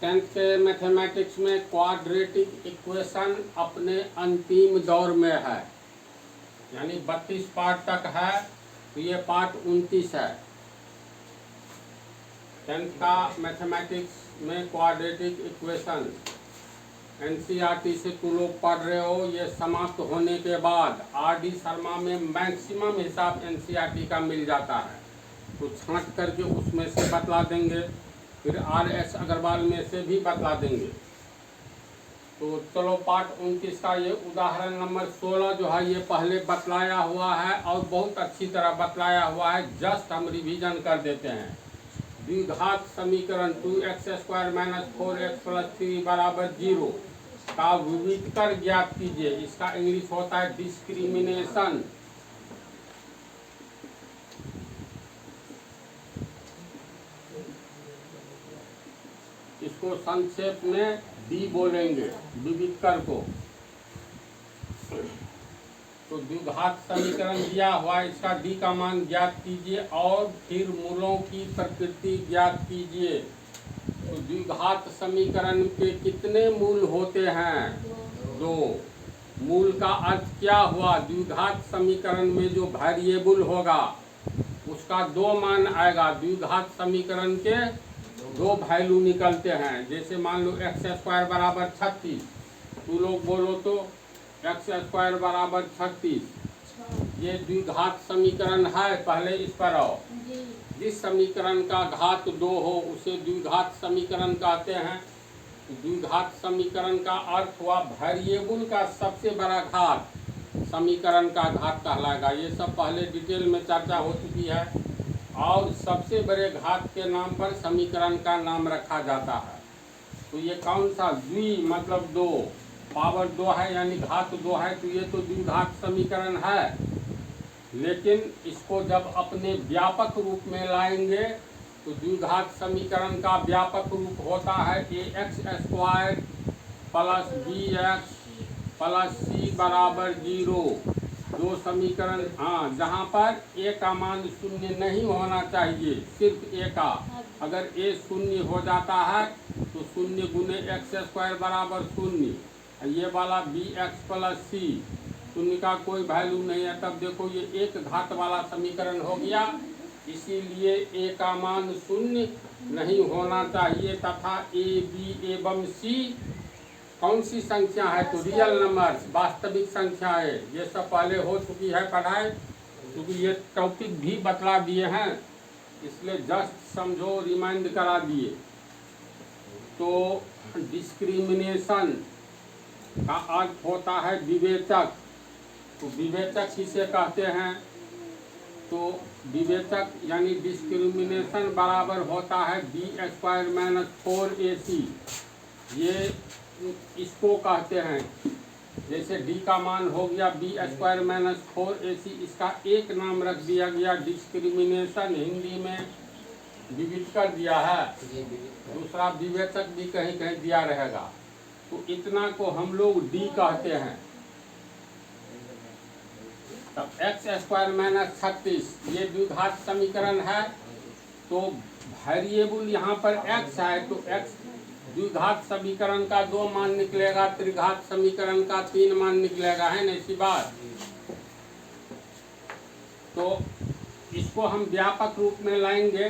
Tenth के mathematics में quadratic equation अपने अंतिम दौर में है, यानी 32 पार्ट तक है, तो ये पार्ट 29 है। टेंथ का मैथमेटिक्स में क्वाड्रेटिक इक्वेशन एनसीईआरटी से तुम लोग पढ़ रहे हो। ये समाप्त होने के बाद आरडी शर्मा में मैक्सिमम हिसाब एनसीईआरटी का मिल जाता है, तो छांट करके उसमें से बतला देंगे, फिर आरएस अग्रवाल में से भी बतला देंगे। तो चलो पार्ट 29 का ये उदाहरण नंबर 16 जो है ये पहले बतलाया हुआ है और बहुत अच्छी तरह बतलाया हुआ है, जस्ट हम रिवीजन कर देते हैं। द्विघात समीकरण 2x² - 4x + 3 = 0 का विविधकर ज्ञात कीजिए। इसका इंग्लिश होता है डिस्क्रिमिनेशन। इसको संक्षेप में डी बोलेंगे, विविधकर को। तो द्विघात समीकरण दिया हुआ है, इसका डी का मान ज्ञात कीजिए और फिर मूलों की प्रकृति ज्ञात कीजिए। तो द्विघात समीकरण के कितने मूल होते हैं? 2। मूल का अर्थ क्या हुआ? द्विघात समीकरण में जो वेरिएबल होगा उसका 2 मान आएगा। द्विघात समीकरण के 2 वैल्यू निकलते हैं। जैसे मान लो x² = 36, तू लोग बोलो तो x² = 36, ये द्विघात समीकरण है। पहले इस पर आओ। जिस समीकरण का घात 2 हो उसे द्विघात समीकरण कहते हैं। द्विघात समीकरण का अर्थ हुआ वेरिएबल का सबसे बड़ा घात समीकरण का घात कहलाएगा। ये सब पहले डिटेल में चर्चा हो चुकी है। और सबसे बड़े घात के नाम पर समीकरण का नाम रखा जाता है। तो ये कौन सा? द्वि मतलब 2, पावर 2 है यानी घात 2 है, तो ये तो द्विघात समीकरण है। लेकिन इसको जब अपने व्यापक रूप में लाएंगे तो द्विघात समीकरण का व्यापक रूप होता है ax² + bx + c = 0। 2 समीकरण, हाँ, जहाँ पर a का मान 0 नहीं होना चाहिए, सिर्फ a का। अगर a 0 हो जाता है तो 0 × x² = 0। ये वाला bx + c 0 का कोई वैल्यू नहीं है, तब देखो ये एक घात वाला समीकरण हो गया। इसीलिए a का मान 0 नहीं होना चाहिए तथा a, b एवं c कौन सी संख्या है? तो रियल नंबर्स, वास्तविक संख्या है। ये सब पहले हो चुकी है पढ़ाई, क्योंकि ये टॉपिक भी बतला दिए हैं, इसलिए जस्ट समझो, रिमाइंड करा दिए। तो डिस्क्रिमिनेशन का अर्थ होता है विवेचक। तो विवेचक किसे कहते हैं? तो विवेचक यानी डिस्क्रिमिनेशन बराबर होता है b² - 4ac। ये इसको कहते हैं। जैसे d का मान हो गया b² - 4ac, इसका एक नाम रख दिया गया डिस्क्रिमिनेशन। हिंदी में विविधकर दिया है, दूसरा विवेचक भी कहीं कहीं दिया रहेगा। तो इतना को हम लोग d कहते हैं। तब x² - 36 ये द्विघात समीकरण है। तो वेरिएबल यहाँ पर x है, तो x द्विघात समीकरण का 2 मान निकलेगा, त्रिघात समीकरण का 3 मान निकलेगा, है ना इसी बात। तो इसको हम व्यापक रूप में लाएंगे।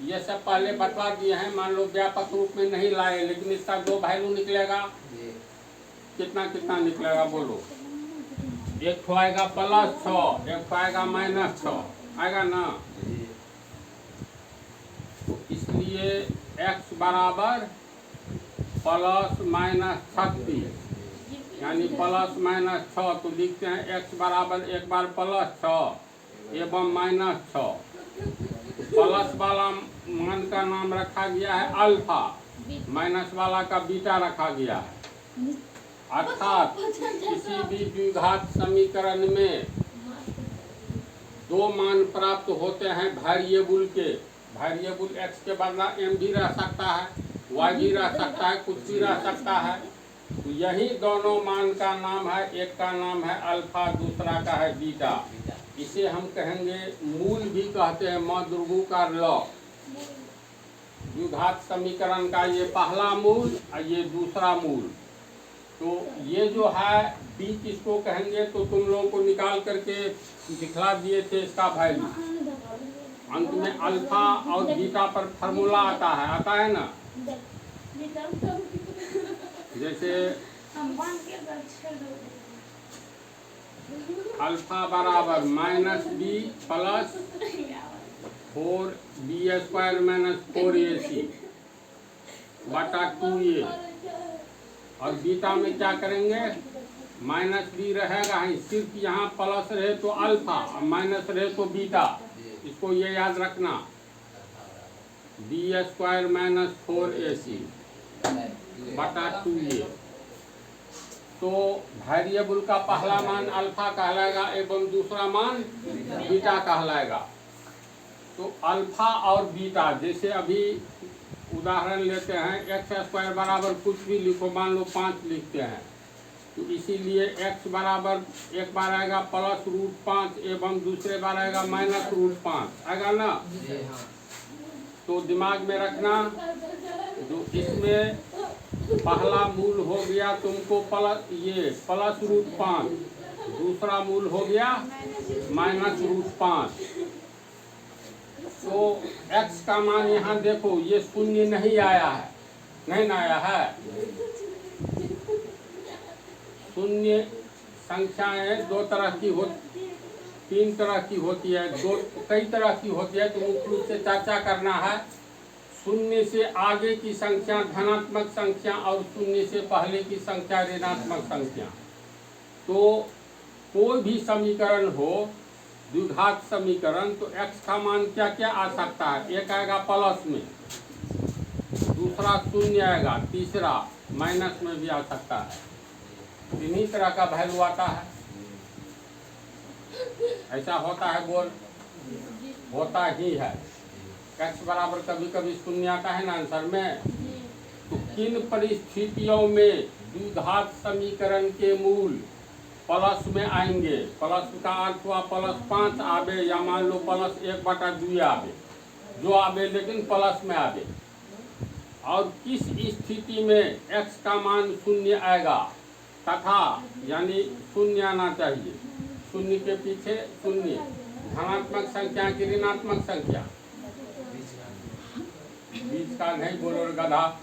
ये सब पहले बता दिए हैं। मान लो व्यापक रूप में नहीं लाए, लेकिन इसका 2 वैल्यू निकलेगा। कितना कितना निकलेगा बोलो? एक तो आएगा +6, एक तो आएगा -6, आएगा ना। तो इसलिए x बराबर +−36 यानी +−6। तो लिखते हैं x बराबर एक बार +6 एवं -6। प्लस वाला मान का नाम रखा गया है अल्फा, माइनस वाला का बीटा रखा गया है। अर्थात किसी भी द्विघात समीकरण में 2 मान प्राप्त होते हैं वेरिएबल के। वेरिएबल x के बदला m भी रह सकता है, y भी रह सकता है, कुछ भी रह सकता है। तो यही दोनों मान का नाम है, एक का नाम है अल्फा, दूसरा का है बीटा। इसे हम कहेंगे मूल भी कहते हैं, मौद्रुगु का लॉ। द्विघात समीकरण का ये पहला मूल और ये दूसरा मूल। तो ये जो है डी किसको कहेंगे, तो तुम लोगों को निकाल करके दिखला दिए थे इसका वैल्यू। अंत में अल्फा और बीटा पर फार्मूला आता है ना। जैसे अल्फा बराबर -b plus 4b² minus 4ac बटा 2a। और बीटा में क्या करेंगे, -b रहेगा ही, सिर्फ यहाँ प्लस रहे तो अल्फा और माइनस रहे तो बीटा, इसको ये याद रखना, b² माइनस 4ac बटा 2a। तो वेरिएबल का पहला मान अल्फा कहलाएगा एवं दूसरा मान बीटा कहलाएगा। तो अल्फा और बीटा, जैसे अभी उदाहरण लेते हैं, x² बराबर कुछ भी लिखो, मान लो 5 लिखते हैं, तो इसीलिए x बराबर एक बार आएगा +√5 एवं दूसरे बार आएगा -√5, आएगा ना। तो दिमाग में रखना, जो इसमें पहला मूल हो गया तुमको +√5, दूसरा मूल हो गया -√5। तो x का मान यहाँ देखो, ये शून्य नहीं आया है, नहीं आया है। शून्य संख्याएं दो तरह की तीन तरह की होती है, कई तरह की होती है, तो मुख्य रूप से चर्चा करना है। शून्य से आगे की संख्या धनात्मक संख्या और शून्य से पहले की संख्या ऋणात्मक संख्या। तो कोई भी समीकरण हो, द्विघात समीकरण, तो x का मान क्या क्या आ सकता है, एक आएगा प्लस में, दूसरा शून्य आएगा, तीसरा माइनस में भी आ सकता है। इन्हीं तरह का वैल्यू आता है। ऐसा होता है, बोल होता ही है। x बराबर कभी कभी शून्य आता है ना आंसर में। तो किन परिस्थितियों में द्विघात समीकरण के मूल प्लस में आएंगे? प्लस का अर्थ हुआ +5 आवे, या मान लो +1/2 आवे, जो आवे लेकिन प्लस में आवे। और किस स्थिति में x का मान शून्य आएगा, तथा यानी शून्य आना चाहिए, शून्य के पीछे शून्य, धनात्मक संख्या की ऋणात्मक संख्या, बीच का नहीं बोलो गधा।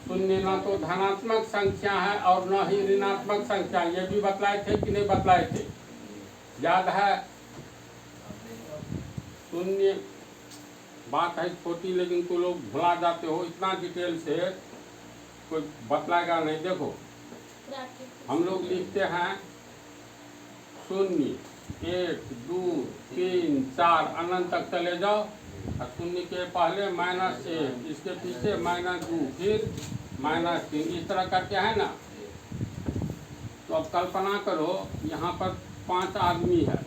शून्य न तो धनात्मक संख्या है और न ही ऋणात्मक संख्या, ये भी बतलाए थे कि नहीं बतलाए थे, याद है? शून्य बात है छोटी, लेकिन तुम लोग भुला जाते हो, इतना डिटेल से कोई बतलाएगा नहीं। देखो हम लोग लिखते हैं 0, 1, 2, 3, 4 अनंत तक चले जाओ, और शून्य के पहले -1, इसके पीछे -2, फिर -3, इस तरह करके है ना। तो अब कल्पना करो यहाँ पर 5 आदमी है,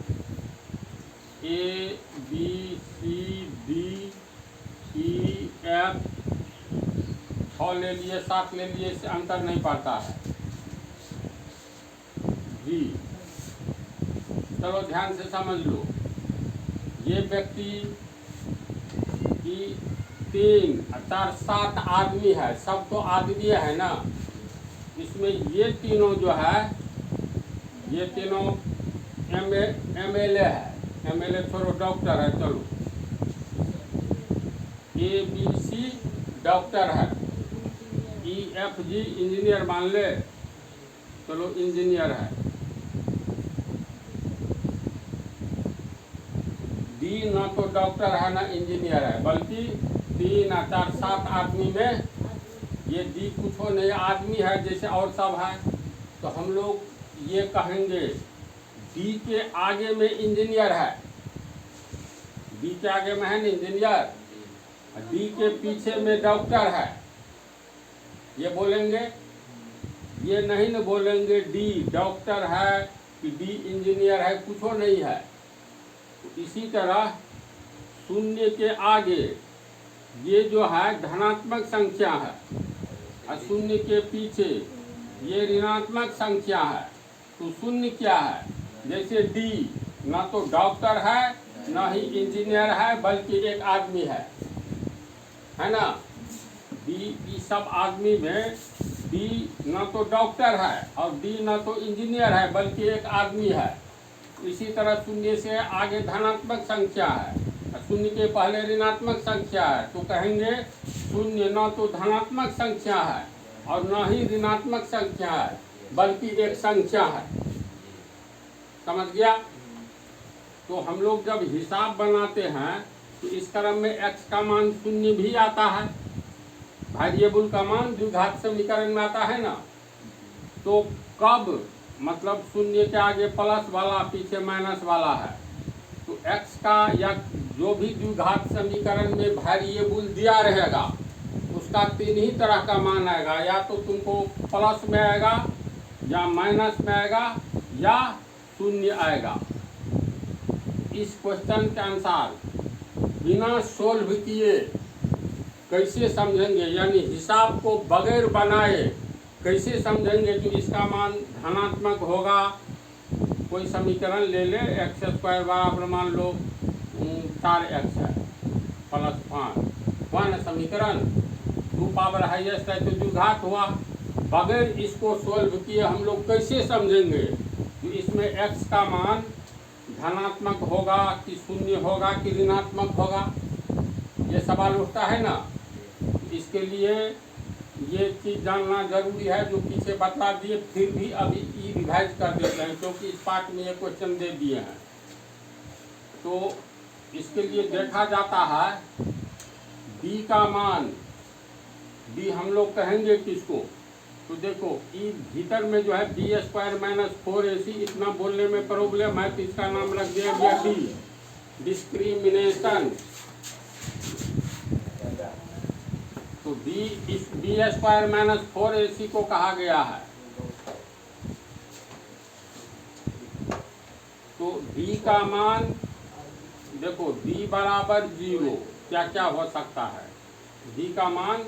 A, B, C, D, E, F, 6 ले लिए, 7 ले लिए, इससे अंतर नहीं पड़ता है। जी चलो ध्यान से समझ लो, ये व्यक्ति की 3, 4, 7 आदमी है, सब तो आदमी है ना। इसमें ये तीनों जो है, ये तीनों MLA है, MLA छोड़ो, डॉक्टर है, चलो ABC डॉक्टर है, EFG इंजीनियर मान ले, चलो इंजीनियर है, D ना तो डॉक्टर है ना इंजीनियर है, बल्कि 3, 4, 7 आदमी में ये D कुछ हो नहीं, आदमी है जैसे और सब है। तो हम लोग ये कहेंगे D के आगे में इंजीनियर है, D के आगे में है ना इंजीनियर, D के पीछे में डॉक्टर है, ये बोलेंगे। ये नहीं न बोलेंगे D डॉक्टर है कि D इंजीनियर है, कुछ हो नहीं है। तो इसी तरह शून्य के आगे ये जो है धनात्मक संख्या है, और शून्य के पीछे ये ऋणात्मक संख्या है। तो शून्य क्या है, जैसे D ना तो डॉक्टर है ना ही इंजीनियर है, बल्कि एक आदमी है ना। कि सब आदमी में बी ना तो डॉक्टर है और डी ना तो इंजीनियर है, बल्कि एक आदमी है। इसी तरह शून्य से आगे धनात्मक संख्या है, शून्य के पहले ऋणात्मक संख्या है, तो कहेंगे शून्य न तो धनात्मक संख्या है और न ही ऋणात्मक संख्या है, बल्कि एक संख्या है। समझ गया? तो हम लोग जब हिसाब बनाते हैं तो इस क्रम में x का मान शून्य भी आता है, वेरिएबल का मान द्विघात समीकरण में आता है ना। तो कब मतलब शून्य के आगे प्लस वाला पीछे माइनस वाला है, तो x का या जो भी द्विघात समीकरण में वेरिएबल दिया रहेगा उसका तीन ही तरह का मान आएगा, या तो तुमको प्लस में आएगा या माइनस में आएगा या शून्य आएगा। इस क्वेश्चन के अनुसार बिना सोल्व किए कैसे समझेंगे, यानी हिसाब को बगैर बनाए कैसे समझेंगे कि इसका मान धनात्मक होगा। कोई समीकरण ले ले, एक्स स्क्वायर बराबर मान लो 4x है प्लस 5, हुआ ना समीकरण। 2 पावर हाईएस्ट है तो द्विघात हुआ। बगैर इसको सोल्व किए हम लोग कैसे समझेंगे कि इसमें x का मान धनात्मक होगा कि शून्य होगा कि ऋणात्मक होगा, ये सवाल उठता है ना। इसके लिए ये चीज़ जानना जरूरी है, जो पीछे बता दिए फिर भी अभी ई रिवाइज कर देते हैं, क्योंकि इस पार्ट में ये क्वेश्चन दे दिए हैं। तो इसके लिए देखा जाता है b का मान, b हम लोग कहेंगे किसको, तो देखो ई भीतर में जो है बी स्क्वायर माइनस 4ac, इतना बोलने में प्रॉब्लम है तो इसका नाम रख दिया गया डी, डिस्क्रिमिनेशन। तो बी स्क्वायर माइनस 4ac को कहा गया है। तो b का मान देखो, b बराबर 0 क्या क्या हो सकता है, b का मान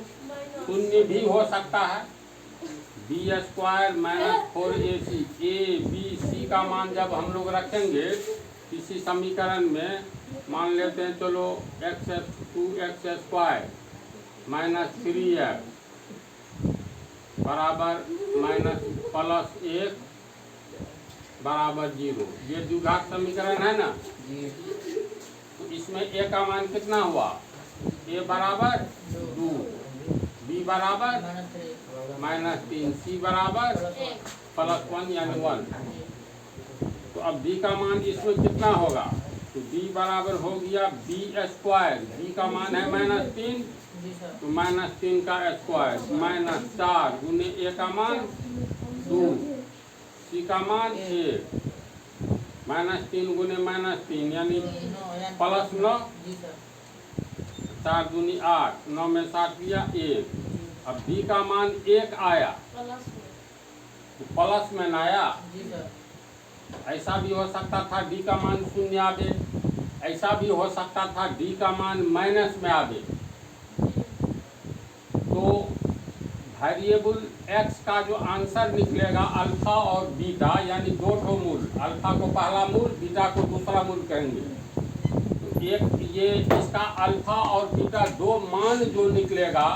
शून्य भी हो सकता है। B square minus 4ac, A B C का मान जब हम लोग रखेंगे किसी समीकरण में, मान लेते हैं चलो x2x स्क्वायर माइनस 3x बराबर माइनस प्लस 1 बराबर 0, ये द्विघात समीकरण है ना। तो इसमें a का मान कितना हुआ, a बराबर 2, b बराबर माइनस 3, c बराबर प्लस 1 यानी 1। तो अब b का मान इसमें कितना होगा, तो b बराबर हो गया b स्क्वायर, b का मान है माइनस 3, तो माइनस 3 का स्क्वायर माइनस 4 गुने a का मान 2, c का मान 1, माइनस 3 गुने माइनस 3 यानी प्लस 9, 4 दूनी 8, 9 में 7 दिया 1। अब b का मान 1 आया, तो प्लस में ना आया। ऐसा भी हो सकता था d का मान 0 आवे, ऐसा भी हो सकता था d का मान माइनस में आवे। तो वेरिएबल x का जो आंसर निकलेगा अल्फा और बीटा, यानी दो ठो मूल, अल्फा को पहला मूल, बीटा को दूसरा मूल कहेंगे। तो एक ये इसका अल्फा और बीटा दो मान जो निकलेगा,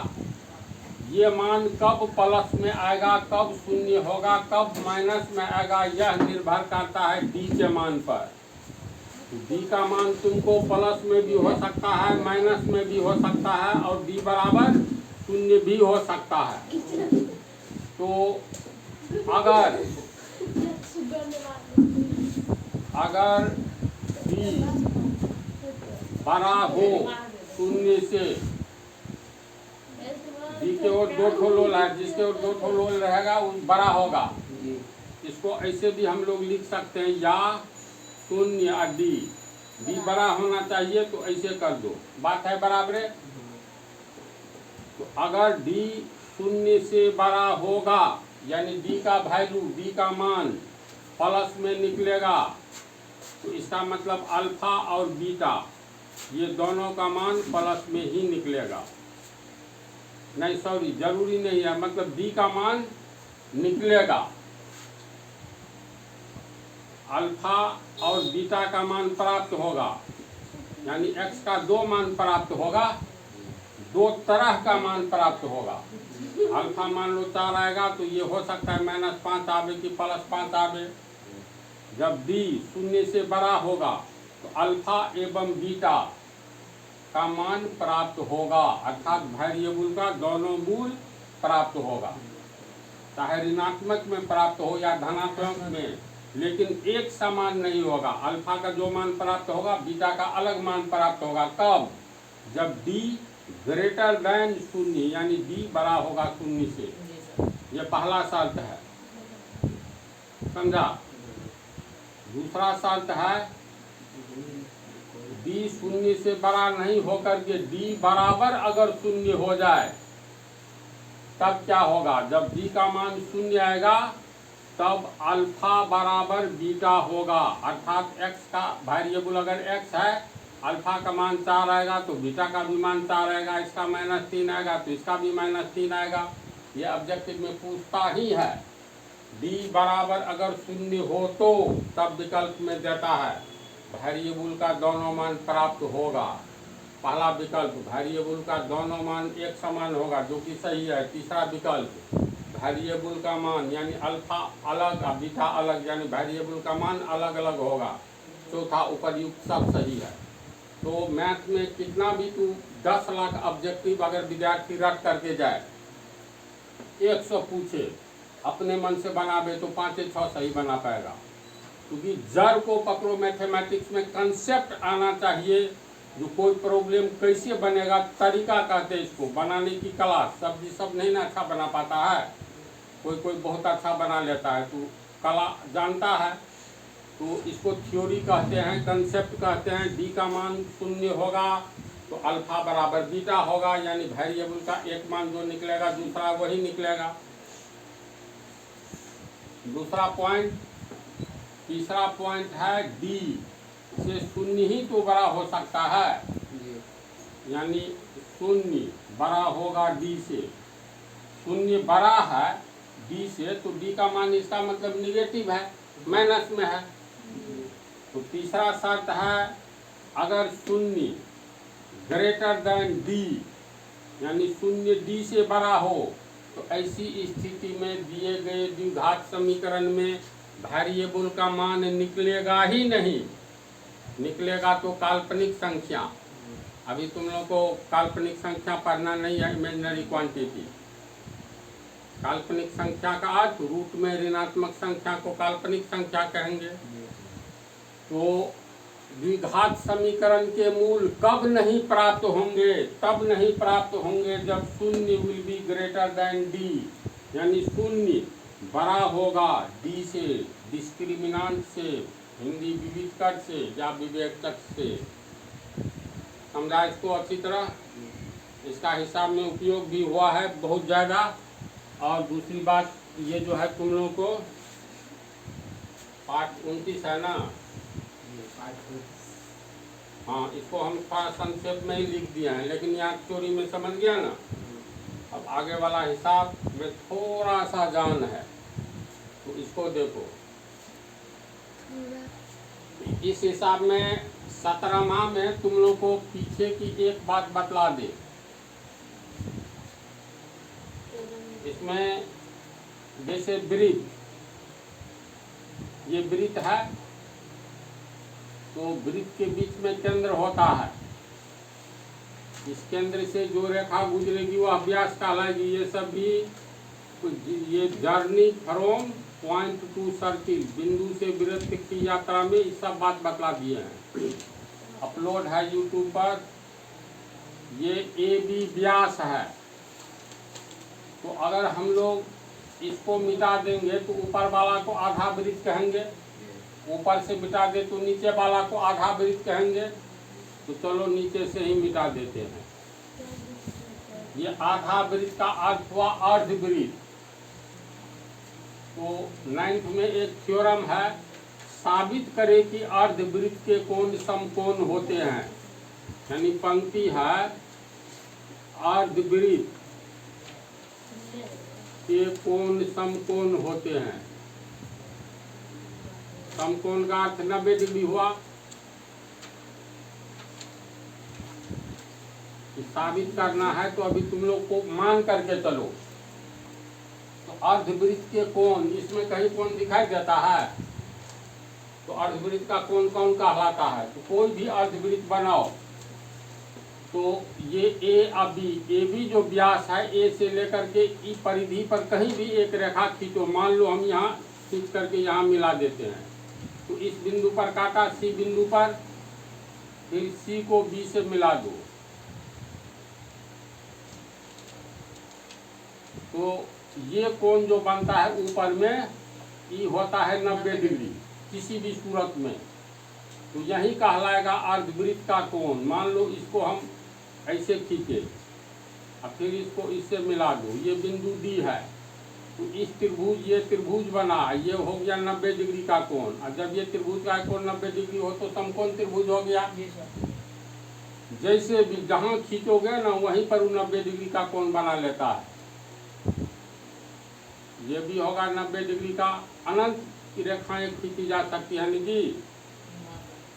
ये मान कब प्लस में आएगा, कब शून्य होगा, कब माइनस में आएगा, यह निर्भर करता है डी के मान पर। डी का मान तुमको प्लस में भी हो सकता है, माइनस में भी हो सकता है, और डी बराबर शून्य भी हो सकता है। तो अगर डी बड़ा हो शून्य से, डी के ओर दो ठो लोल है, जिसके ओर दो ठो लोल रहेगा वो बड़ा होगा। इसको ऐसे भी हम लोग लिख सकते हैं, या शून्य या डी, डी बड़ा होना चाहिए तो ऐसे कर दो, बात है बराबर। तो अगर डी शून्य से बड़ा होगा, यानी डी का वैल्यू, डी का मान प्लस में निकलेगा, तो इसका मतलब अल्फा और बीटा ये दोनों का मान प्लस में ही निकलेगा। नहीं सॉरी, जरूरी नहीं है, मतलब डी का मान निकलेगा, अल्फा और बीटा का मान प्राप्त होगा, यानी x का दो मान प्राप्त होगा, दो तरह का मान प्राप्त होगा। अल्फा मान लो 4 आएगा तो ये हो सकता है -5 आवे कि +5 आवे। जब डी 0 से बड़ा होगा तो अल्फा एवं बीटा का मान प्राप्त होगा, अर्थात वेरिएबल का दोनों मूल प्राप्त होगा, चाहे ऋणात्मक में प्राप्त हो या धनात्मक में, लेकिन एक समान नहीं होगा। अल्फा का जो मान प्राप्त होगा बीटा का अलग मान प्राप्त होगा। कब? जब डी ग्रेटर देन 0, यानी डी बड़ा होगा 0 से। ये पहला शर्त है, समझा। दूसरा शर्त है डी 0 से बड़ा नहीं होकर के डी बराबर अगर 0 हो जाए तब क्या होगा? जब डी का मान 0 आएगा तब अल्फा बराबर बीटा होगा, अर्थात एक्स का वेरिएबल अगर एक्स है, अल्फा का मान 4 आएगा तो बीटा का भी मान 4 आएगा, इसका -3 आएगा तो इसका भी -3 आएगा। ये ऑब्जेक्टिव में पूछता ही है। डी बराबर अगर 0 हो तो तब विकल्प में देता है वेरिएबल का दोनों मान प्राप्त होगा। पहला विकल्प वेरिएबल का दोनों मान एक समान होगा, जो कि सही है। तीसरा विकल्प वेरिएबल का मान यानी अल्फा अलग और बीटा अलग, यानी वेरिएबल का मान अलग अलग होगा। चौथा उपर्युक्त सब सही है। तो मैथ में कितना भी तू 10 लाख ऑब्जेक्टिव अगर विद्यार्थी रख करके जाए, 100 पूछे, अपने मन से बनावे तो 5-6 सही बना पाएगा। क्योंकि जड़ को पकड़ो, मैथमेटिक्स में कंसेप्ट आना चाहिए। जो कोई प्रॉब्लम कैसे बनेगा, तरीका कहते हैं इसको, बनाने की कला। सब्जी सब नहीं ना अच्छा बना पाता है, कोई बहुत अच्छा बना लेता है, तो कला जानता है, तो इसको थ्योरी कहते हैं, कंसेप्ट कहते हैं। डी का मान 0 होगा तो अल्फा बराबर बीटा होगा, यानी वेरिएबल का एक मान जो निकलेगा दूसरा वही निकलेगा। दूसरा पॉइंट। तीसरा पॉइंट है डी से 0 ही तो बड़ा हो सकता है, यानी 0 बड़ा होगा डी से। 0 बड़ा है डी से तो डी का मान, इसका मतलब निगेटिव है, माइनस में है। तो तीसरा शर्त है अगर 0 ग्रेटर देन डी, यानी 0 डी से बड़ा हो, तो ऐसी स्थिति में दिए गए द्विघात समीकरण में वेरिएबल का मान निकलेगा ही नहीं। निकलेगा तो काल्पनिक संख्या। अभी तुम लोगों को काल्पनिक संख्या पढ़ना नहीं है, इमेजिनरी क्वांटिटी। काल्पनिक संख्या का अर्थ रूट में ऋणात्मक संख्या को काल्पनिक संख्या कहेंगे। तो द्विघात समीकरण के मूल कब नहीं प्राप्त होंगे? तब नहीं प्राप्त होंगे जब 0 will be greater than D, यानी 0 बड़ा होगा डी से, डिस्क्रिमिनांट से, हिंदी विविधकर से या विवेचक से। समझा इसको अच्छी तरह? इसका हिसाब में उपयोग भी हुआ है बहुत ज़्यादा। और दूसरी बात ये जो है तुम लोगों को पाठ 29 है ना, हाँ, इसको हम थोड़ा संक्षेप में ही लिख दिया है, लेकिन यहाँ चोरी में समझ गया ना। अब आगे वाला हिसाब में थोड़ा सा जान है, तो इसको देखो। इस हिसाब में 17वां में तुम लोग को पीछे की एक बात बतला दे। इसमें जैसे वृत्त, ये वृत्त है, तो वृत्त के बीच में केंद्र होता है। इस केंद्र से जो रेखा गुजरेगी वो व्यास कहलाएगी। ये सब भी ये journey from point two circle, बिंदु से वृत्त की यात्रा में, ये सब बात बतला दिए हैं। अपलोड है यूट्यूब पर। ये ए बी व्यास है, तो अगर हम लोग इसको मिटा देंगे तो ऊपर वाला को आधा वृत्त कहेंगे, ऊपर से मिटा दे तो नीचे वाला को आधा वृत्त कहेंगे। तो चलो नीचे से ही मिटा देते हैं। ये आधा वृत्त का अर्थ हुआ अर्धवृत्त। तो 9th में एक थ्योरम है, साबित करे कि अर्धवृत्त के कोण समकोण होते हैं। यानी पंक्ति है अर्धवृत्त के कोण समकोण होते हैं। समकोण का अर्थ 90 डिग्री हुआ। कि साबित करना है तो अभी तुम लोग को मान करके चलो। तो अर्धवृत्त के कोण, इसमें कहीं कोण दिखाई देता है? तो अर्धवृत्त का कोण कौन कहलाता है? तो कोई भी अर्धवृत्त बनाओ तो ये ए और बी, ए बी जो व्यास है, ए से लेकर के ई परिधि पर कहीं भी एक रेखा खींचो। मान लो हम यहाँ खींच करके यहाँ मिला देते हैं, तो इस बिंदु पर काटा, सी बिंदु पर, फिर सी को बी से मिला दो, तो ये कोण जो बनता है ऊपर में, ई होता है 90 डिग्री किसी भी सूरत में। तो यही कहलाएगा अर्धवृत्त का कोण। मान लो इसको हम ऐसे खींचे और फिर इसको इससे मिला दो, ये बिंदु डी है, तो इस त्रिभुज, ये त्रिभुज बना, ये हो गया 90 डिग्री का कोण। और जब ये त्रिभुज का कोण 90 डिग्री हो तो समकोण त्रिभुज हो गया। जैसे भी जहाँ खींचोगे ना वहीं पर 90 डिग्री का कोण बना लेता है। ये भी होगा 90 डिग्री का। अनंत की रेखाएं खींची जा सकती है जी।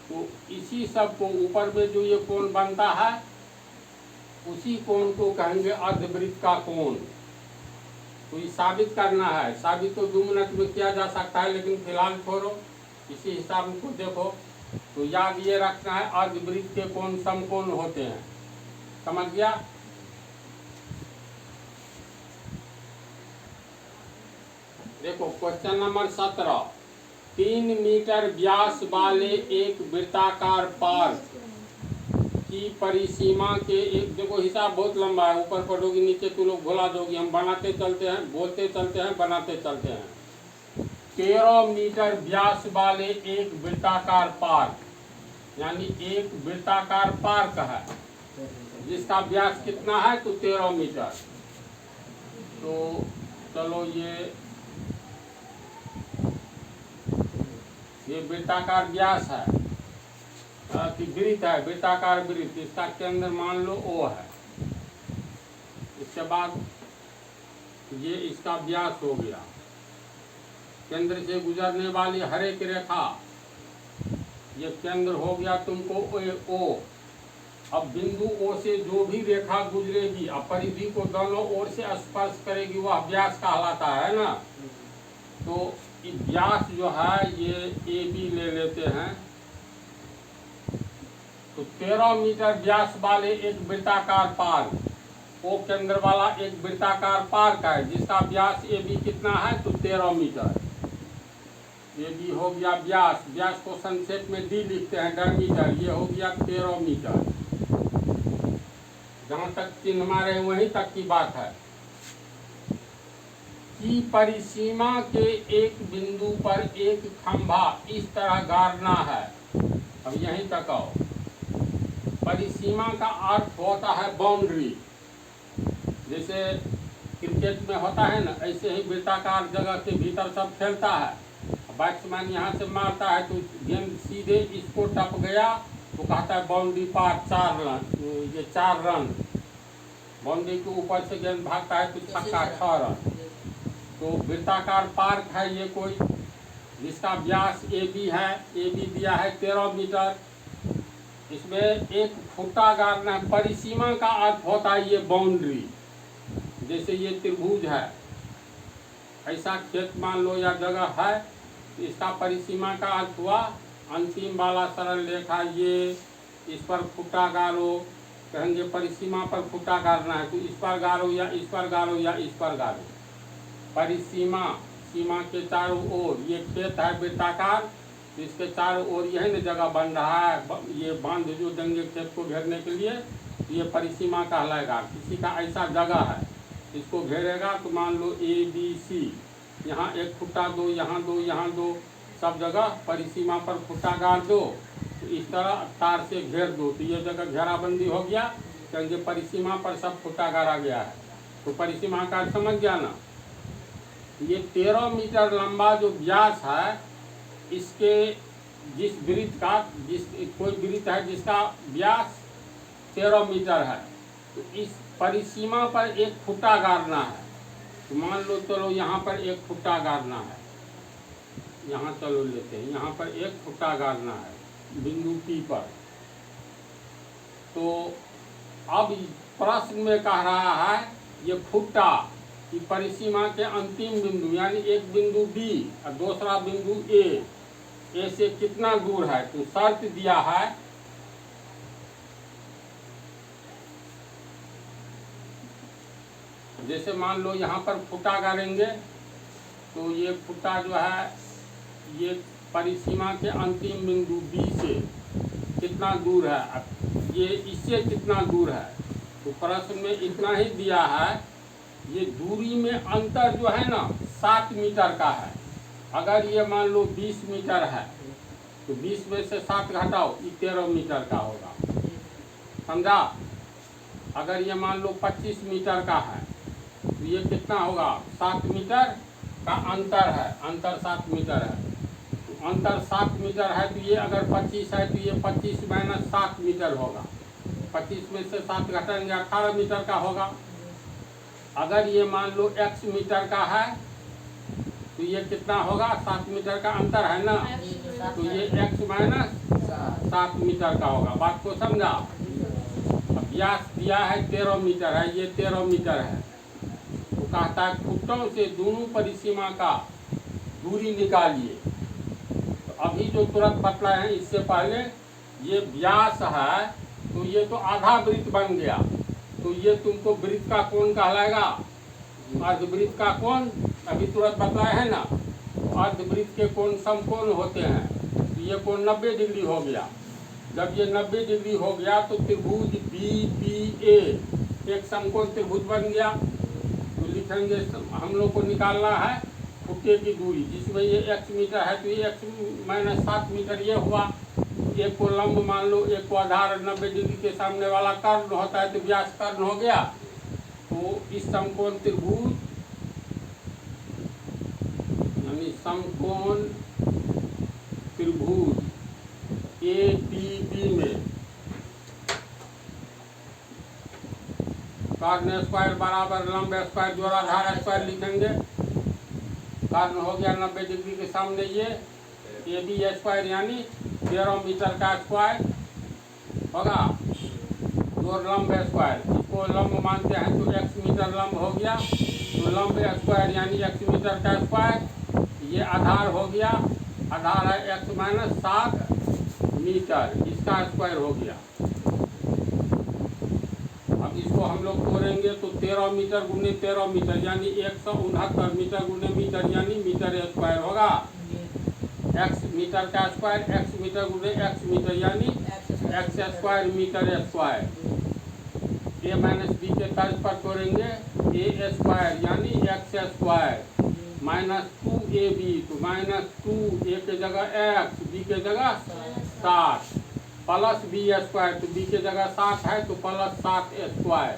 तो इसी सब को ऊपर में जो ये कोण बनता है, उसी कोण को कहेंगे अर्धवृत्त का कोण। तो ये साबित करना है। साबित तो 2 मिनट में किया जा सकता है, लेकिन फिलहाल छोड़ो, इसी हिसाब को देखो। तो याद ये रखना है, अर्धवृत्त के कोण समकोण होते हैं। समझ गया? देखो क्वेश्चन नंबर 17, 3 मीटर व्यास वाले एक वृत्ताकार पार्क की परिसीमा के एक, देखो हिसाब बहुत लंबा है, ऊपर पढ़ोगी नीचे तो लोग भुला दोगी। हम बनाते चलते हैं, बोलते चलते हैं, बनाते चलते हैं। 13 मीटर व्यास वाले एक वृत्ताकार पार्क, यानी एक वृत्ताकार पार्क है जिसका व्यास कितना है? तो 13 मीटर। तो चलो ये वृत्ताकार व्यास है कि वृत्त है, वृत्ताकार वृत्त। इसका केंद्र मान लो O है। इसके बाद ये इसका व्यास हो गया। केंद्र से गुजरने वाली हर एक रेखा, ये केंद्र हो गया तुमको O। अब बिंदु O से जो भी रेखा गुजरेगी, अब परिधि को दोनों ओर से स्पर्श करेगी, वह व्यास कहलाता है ना। तो व्यास जो है ये AB ले लेते हैं। तो 13 मीटर व्यास वाले एक वृत्ताकार पार्क, O केंद्र वाला एक वृत्ताकार पार्क है जिसका व्यास AB कितना है? तो 13 मीटर। AB हो गया व्यास। व्यास को संक्षेप में D लिखते हैं, डायमीटर। ये हो गया 13 मीटर। जहाँ तक चिन्ह मारे वहीं तक की बात है। की परिसीमा के एक बिंदु पर एक खंभा इस तरह गाड़ना है। अब यहीं तक आओ। परिसीमा का अर्थ होता है बाउंड्री। जैसे क्रिकेट में होता है ना, ऐसे ही वृत्ताकार जगह के भीतर सब खेलता है। बैट्समैन यहाँ से मारता है तो गेंद सीधे इसको टप गया तो कहता है बाउंड्री पार, 4 रन। ये 4 रन। बाउंड्री के ऊपर से गेंद भागता है तो छक्का, 6 रन। तो वृत्ताकार पार्क है ये कोई, जिसका व्यास AB है। AB दिया है 13 मीटर। इसमें एक फुटा गाड़ना है। परिसीमा का अर्थ होता है ये बाउंड्री। जैसे ये त्रिभुज है, ऐसा खेत मान लो या जगह है, तो इसका परिसीमा का अर्थ हुआ अंतिम वाला सरल रेखा। ये इस पर फुटा गाड़ो, कहेंगे परिसीमा पर फुटा गाड़ना है तो इस पर गाड़ो या इस पर गाड़ो या इस पर गाड़ो। परिसीमा, सीमा के चारों ओर, ये खेत है वृत्ताकार, इसके चारों ओर यही न जगह बन रहा है। ये बांध जो देंगे खेत को घेरने के लिए, ये परिसीमा कहलाएगा। किसी का ऐसा जगह है, इसको घेरेगा तो मान लो ABC, यहाँ एक फुटा दो, यहाँ दो, यहाँ दो, सब जगह परिसीमा पर फुटा गाड़ दो। तो इस तरह तार से घेर दो तो ये जगह घेराबंदी हो गया, क्योंकि परिसीमा पर सब फुटा गाड़ा गया है। तो परिसीमा का समझ गया ना। ये 13 मीटर लंबा जो व्यास है, इसके जिस वृत्त का, कोई वृत्त है जिसका व्यास 13 मीटर है, तो इस परिसीमा पर एक फुटा गाड़ना है। तो मान लो चलो यहाँ पर एक फुटा गाड़ना है, यहाँ चलो लेते हैं, यहाँ पर एक फुटा गाड़ना है बिंदु P पर। तो अब प्रश्न में कह रहा है ये फुट्टा कि परिसीमा के अंतिम बिंदु यानी एक बिंदु बी और दूसरा बिंदु ए से कितना दूर है। तो शर्त दिया है जैसे मान लो यहाँ पर फुट्टा करेंगे तो ये फुट्टा जो है ये परिसीमा के अंतिम बिंदु बी से कितना दूर है, अब ये इससे कितना दूर है। तो प्रश्न में इतना ही दिया है, ये दूरी में अंतर जो है ना 7 मीटर का है। अगर ये मान लो 20 मीटर है तो 20 में से 7 घटाओ, ये 13 मीटर का होगा, समझा। अगर ये मान लो 25 मीटर का है तो ये कितना होगा, 7 मीटर का अंतर है, अंतर 7 मीटर है। तो अंतर 7 मीटर है तो ये अगर 25 है तो ये 25 माइनस 7 मीटर होगा। 25 में से 7 घटाएंगे 18 मीटर का होगा। अगर ये मान लो x मीटर का है तो ये कितना होगा, 7 मीटर का अंतर है ना, तो ये x माइनस 7 मीटर का होगा। बात को समझा। अब व्यास दिया है 13 मीटर है, ये 13 मीटर है। तो कहता है फुट्टों से दोनों परिसीमा का दूरी निकालिए। तो अभी जो तुरंत बतलाए हैं इससे पहले ये व्यास है तो ये तो आधा वृत्त बन गया, तो ये तुमको वृत्त का कोण कहलाएगा, अर्धवृत्त का कोण अभी तुरंत बतलाए है ना। तो अर्धवृत्त के कोण समकोण होते हैं, तो ये कोण 90 डिग्री हो गया। जब ये 90 डिग्री हो गया तो त्रिभुज BPA एक समकोण त्रिभुज बन गया। तो लिखेंगे हम लोग को निकालना है फुट्टे की दूरी, जिसमें ये x मीटर है तो ये x माइनस 7 मीटर ये हुआ। एक को लंब मान लो, एक को आधार 90 डिग्री के सामने वाला कर्ण होता है तो व्यास कर्ण हो गया। तो इस समकोण त्रिभुज यानी समकोण त्रिभुज APB में कर्ण स्क्वायर बराबर लंब स्क्वायर जोड़ा आधार स्क्वायर लिखेंगे। कर्ण हो गया 90 डिग्री के सामने ये AB स्क्वायर यानी 13 मीटर का स्क्वायर होगा, और लंब स्क्वायर, इसको लंब मानते हैं तो x मीटर लंब हो गया। तो लंब स्क्वायर यानी x मीटर का स्क्वायर, ये आधार हो गया, आधार है x माइनस 7 मीटर, इसका स्क्वायर हो गया। अब इसको हम लोग तोड़ेंगे तो 13 मीटर गुने 13 मीटर यानी 169 मीटर गुने मीटर यानी मीटर स्क्वायर होगा। x मीटर का स्क्वायर, x मीटर गुने x मीटर यानी x square metre square. a minus b के तर्ज पर तोड़ेंगे, a स्क्वायर यानी x स्क्वायर माइनस 2ab, तो माइनस 2 a के जगह x, b के जगह 7 प्लस b स्क्वायर, तो b के जगह 7 है तो प्लस 7 स्क्वायर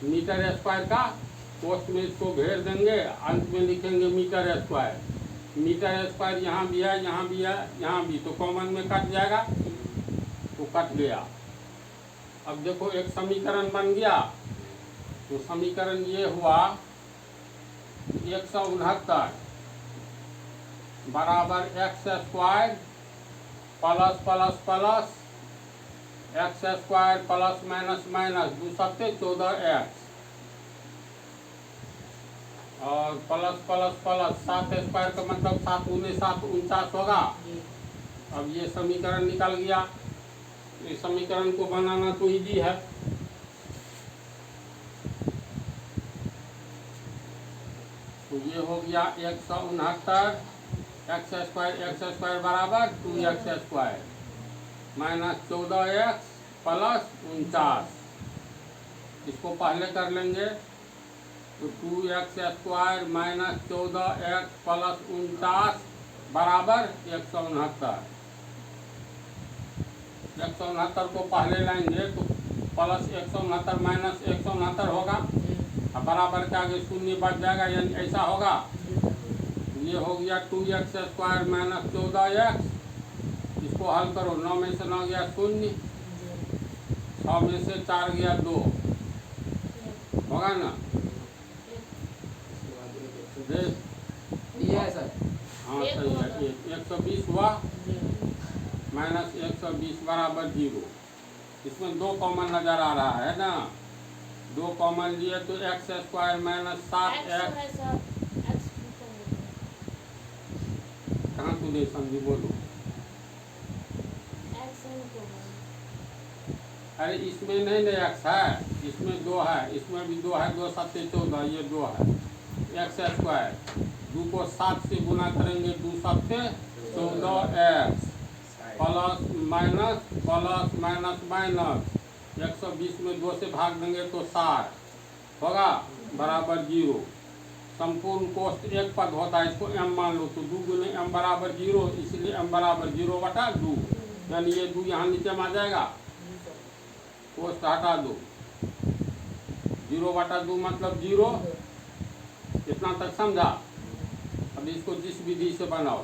मीटर स्क्वायर का पोस्ट में इसको घेर देंगे, अंत में लिखेंगे मीटर स्क्वायर। मीटर स्क्वायर यहाँ भी है, यहाँ भी है, यहाँ भी, तो कॉमन में कट जाएगा तो कट गया। अब देखो एक समीकरण बन गया। तो समीकरण ये हुआ 169 बराबर x square plus plus plus x square plus minus minus 2 सत्ते 14x और प्लस प्लस प्लस 7 स्क्वायर का मतलब 7 दूनी 7 49 होगा। अब ये समीकरण निकल गया। इस समीकरण को बनाना तो इजी है। तो ये हो गया 169 x स्क्वायर बराबर 2x square minus 14x plus 49। इसको पहले कर लेंगे तो 2x square minus 14x plus 49 बराबर 169। 169 को पहले लाएंगे तो प्लस 169 माइनस 169 होगा, अब बराबर के आगे शून्य बच जाएगा यानी ऐसा होगा। ये हो गया 2x स्क्वायर माइनस 14x, इसको हल करो, 9 में से 9 गया शून्य, 6 में से 4 गया 2, होगा ना। हाँ सही है, 120 हुआ माइनस 120 बराबर 0। इसमें 2 कॉमन नजर आ रहा है ना, 2 कॉमन लिए तो एक्स स्क्वायर माइनस 7x। कहाँ तू नहीं समझी, बोलो। अरे इसमें नहीं ना एक्स है, इसमें 2 है, इसमें भी 2 है, 2 7 14, ये 2 है। एक्स स्क्वायर 2 को 7 से गुना करेंगे, 2 7 14x प्लस माइनस माइनस 120 में 2 से भाग देंगे तो 60 होगा बराबर 0। संपूर्ण कोष्ठ एक पद होता है, इसको m मान लो तो 2 गुने m बराबर 0, इसलिए m बराबर 0/2, यानी ये 2 यहाँ नीचे में आ जाएगा, कोष्ठ हटा दो, 0/2 मतलब 0। इतना तक समझा। अब इसको जिस विधि से बनाओ,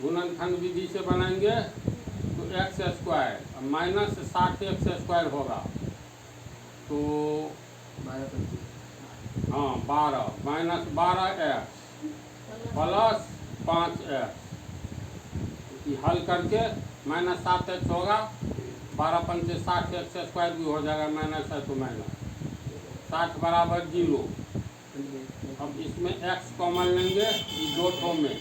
गुणनखंड विधि से बनाएंगे तो एक्स स्क्वायर माइनस 60x² होगा, तो हाँ 12 माइनस 12x प्लस 5x, हल करके माइनस 7x होगा, 12 पंचे 60x² भी हो जाएगा, माइनस है तो माइनस 60 बराबर 0। अब इसमें x कॉमन लेंगे, ये 2 ठो में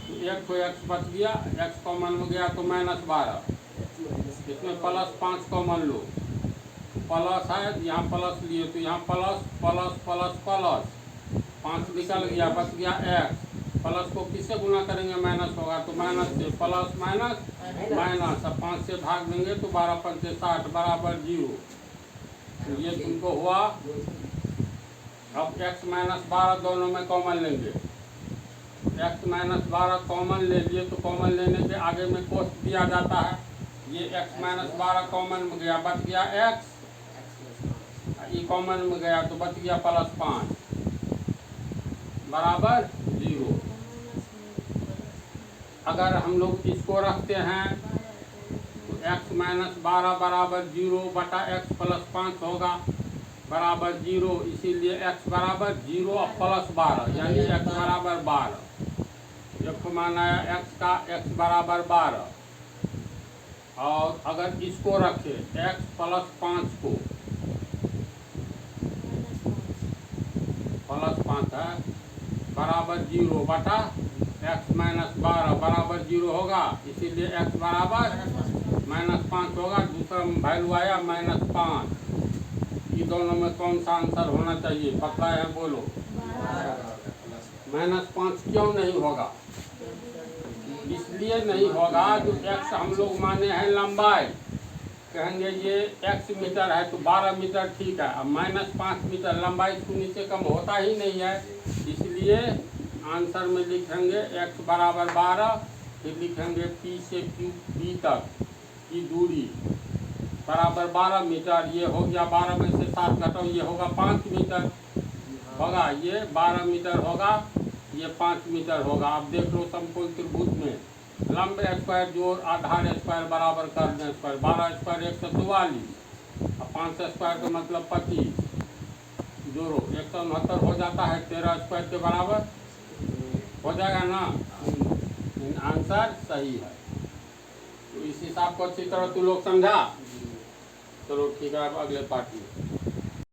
तो 1 ठो x बच गया, x कॉमन हो गया तो माइनस 12, इसमें प्लस 5 कॉमन लो, प्लस है यहाँ प्लस लिए तो यहाँ प्लस प्लस प्लस प्लस 5 निकल गया, बच गया x। प्लस को किससे गुना करेंगे, माइनस होगा तो माइनस से, प्लस माइनस माइनस, अब 5 से भाग देंगे तो 12 पंचे 60 बराबर 0। तो ये तुमको हुआ। अब x माइनस 12 दोनों में कॉमन लेंगे, x माइनस 12 कॉमन ले लिए तो कॉमन लेने के आगे में कोष्ठ दिया जाता है, ये x माइनस 12 कॉमन में गया, बच गया x, ये कॉमन में गया तो बच गया प्लस 5 बराबर 0। अगर हम लोग इसको रखते हैं तो x माइनस 12 बराबर 0/x प्लस 5 होगा बराबर 0, इसीलिए x बराबर 0 और प्लस 12 यानी x बराबर 12। एक मान आया x का, x बराबर 12। और अगर इसको रखे x प्लस 5 को, प्लस 5 है बराबर 0/x माइनस 12 बराबर 0 होगा, इसीलिए x बराबर -5 होगा। दूसरा वैल्यू आया -5। ये दोनों में कौन सा आंसर होना चाहिए, पता है बोलो। -5 क्यों नहीं होगा, इसलिए नहीं होगा जो x हम लोग माने हैं लंबाई, कहेंगे ये x मीटर है तो 12 मीटर ठीक है, अब -5 मीटर लंबाई इसको नीचे कम होता ही नहीं है, इसलिए आंसर में लिखेंगे x बराबर 12, फिर लिखेंगे P से Q तक की दूरी बराबर 12 मीटर। ये हो गया 12 में से 7 घटाओ, ये होगा 5 मीटर होगा, ये 12 मीटर होगा, ये 5 मीटर होगा। अब देख लो समकोण त्रिभुज में लंब स्क्वायर जोड़ आधार स्क्वायर बराबर कर्ण स्क्वायर, 12 स्क्वायर 144 और 5 स्क्वायर का मतलब 25, जोड़ो 169 हो जाता है, 13 स्क्वायर के बराबर हो जाएगा ना, आंसर सही है। तो इस हिसाब को अच्छी तरह तू लोग समझा। चलो ठीक है, अब अगले पार्ट में।